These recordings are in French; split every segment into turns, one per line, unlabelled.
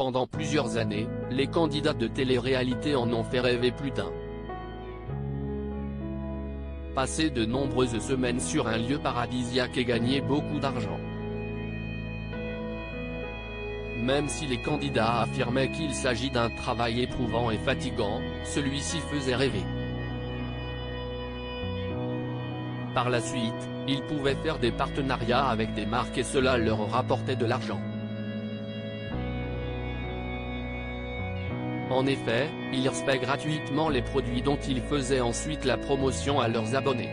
Pendant plusieurs années, les candidats de télé-réalité en ont fait rêver plus d'un. Passer de nombreuses semaines sur un lieu paradisiaque et gagner beaucoup d'argent. Même si les candidats affirmaient qu'il s'agit d'un travail éprouvant et fatigant, celui-ci faisait rêver. Par la suite, ils pouvaient faire des partenariats avec des marques et cela leur rapportait de l'argent. En effet, ils recevaient gratuitement les produits dont ils faisaient ensuite la promotion à leurs abonnés.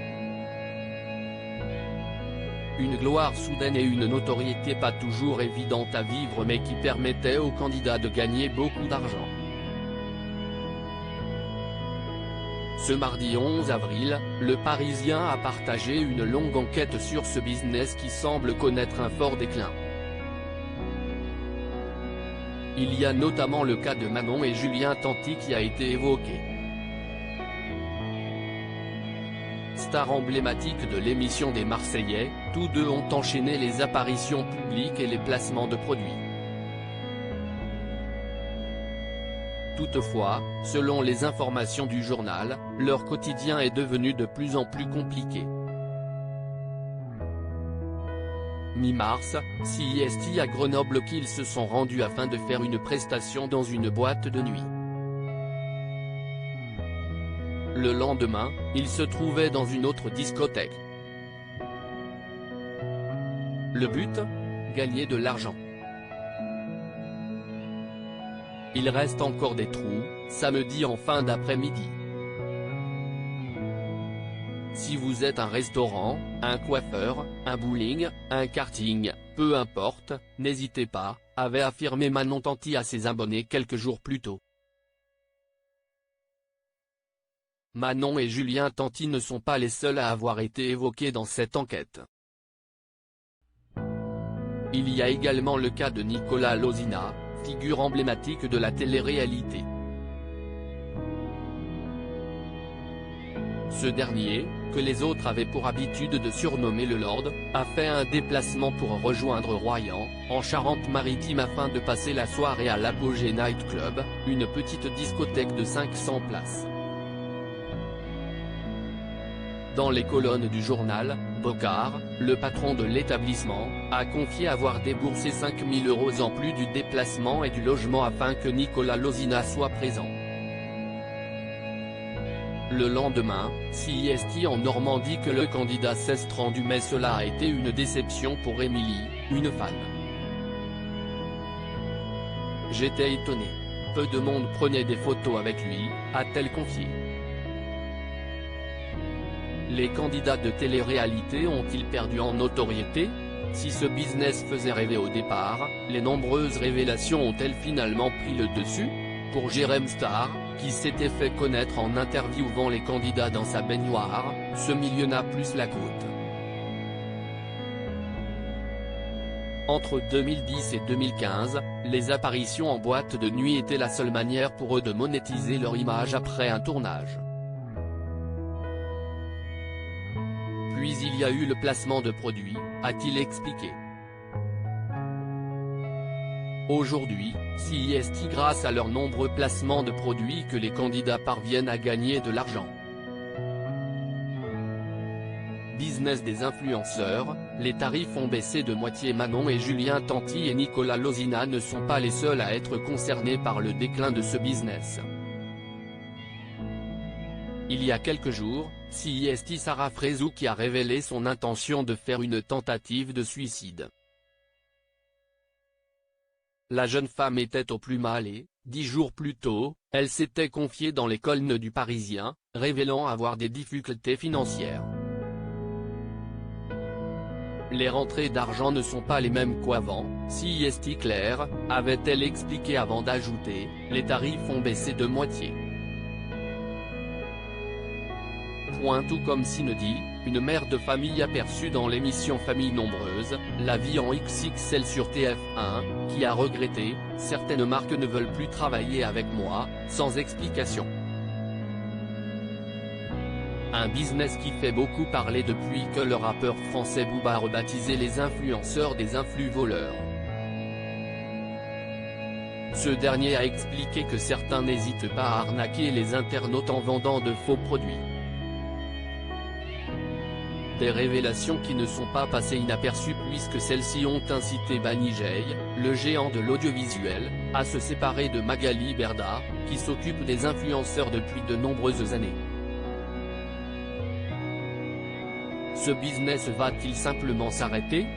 Une gloire soudaine et une notoriété pas toujours évidente à vivre mais qui permettait aux candidats de gagner beaucoup d'argent. Ce mardi 11 avril, Le Parisien a partagé une longue enquête sur ce business qui semble connaître un fort déclin. Il y a notamment le cas de Manon et Julien Tanti qui a été évoqué. Stars emblématiques de l'émission des Marseillais, tous deux ont enchaîné les apparitions publiques et les placements de produits. Toutefois, selon les informations du journal, leur quotidien est devenu de plus en plus compliqué. Mi-mars, CIST à Grenoble qu'ils se sont rendus afin de faire une prestation dans une boîte de nuit. Le lendemain, ils se trouvaient dans une autre discothèque. Le but ? Gagner de l'argent. Il reste encore des trous, samedi en fin d'après-midi. Si vous êtes un restaurant, un coiffeur, un bowling, un karting, peu importe, n'hésitez pas, avait affirmé Manon Tanti à ses abonnés quelques jours plus tôt. Manon et Julien Tanti ne sont pas les seuls à avoir été évoqués dans cette enquête. Il y a également le cas de Nicolas Lozina, figure emblématique de la télé-réalité. Ce dernier, que les autres avaient pour habitude de surnommer le Lord, a fait un déplacement pour rejoindre Royan, en Charente-Maritime afin de passer la soirée à l'Apogée Night Club, une petite discothèque de 500 places. Dans les colonnes du journal, Bocard, le patron de l'établissement, a confié avoir déboursé 5 000 € en plus du déplacement et du logement afin que Nicolas Lozina soit présent. Le lendemain, CIST en Normandie que le candidat s'est rendu mais cela a été une déception pour Émilie, une fan. J'étais étonné. Peu de monde prenait des photos avec lui, a-t-elle confié. Les candidats de télé-réalité ont-ils perdu en notoriété? Si ce business faisait rêver au départ, les nombreuses révélations ont-elles finalement pris le dessus? Pour Jérém Star, qui s'était fait connaître en interviewant les candidats dans sa baignoire, ce milieu n'a plus la cote. Entre 2010 et 2015, les apparitions en boîte de nuit étaient la seule manière pour eux de monétiser leur image après un tournage. Puis il y a eu le placement de produits, a-t-il expliqué. Aujourd'hui, CIST grâce à leurs nombreux placements de produits que les candidats parviennent à gagner de l'argent. Business des influenceurs, les tarifs ont baissé de moitié. Manon et Julien Tanti et Nicolas Lozina ne sont pas les seuls à être concernés par le déclin de ce business. Il y a quelques jours, CIST Sarah Frézou qui a révélé son intention de faire une tentative de suicide. La jeune femme était au plus mal et, 10 jours plus tôt, elle s'était confiée dans les colonnes du Parisien, révélant avoir des difficultés financières. Les rentrées d'argent ne sont pas les mêmes qu'avant, CIST Claire, avait-elle expliqué avant d'ajouter, les tarifs ont baissé de moitié. Tout comme Cindy, une mère de famille aperçue dans l'émission Famille Nombreuse, La vie en XXL sur TF1, qui a regretté « Certaines marques ne veulent plus travailler avec moi, sans explication ». Un business qui fait beaucoup parler depuis que le rappeur français Booba a rebaptisé les influenceurs des influx voleurs. Ce dernier a expliqué que certains n'hésitent pas à arnaquer les internautes en vendant de faux produits. Des révélations qui ne sont pas passées inaperçues puisque celles-ci ont incité Banijay, le géant de l'audiovisuel, à se séparer de Magali Berda, qui s'occupe des influenceurs depuis de nombreuses années. Ce business va-t-il simplement s'arrêter ?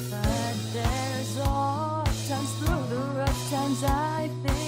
But there's all times through the rough times I've been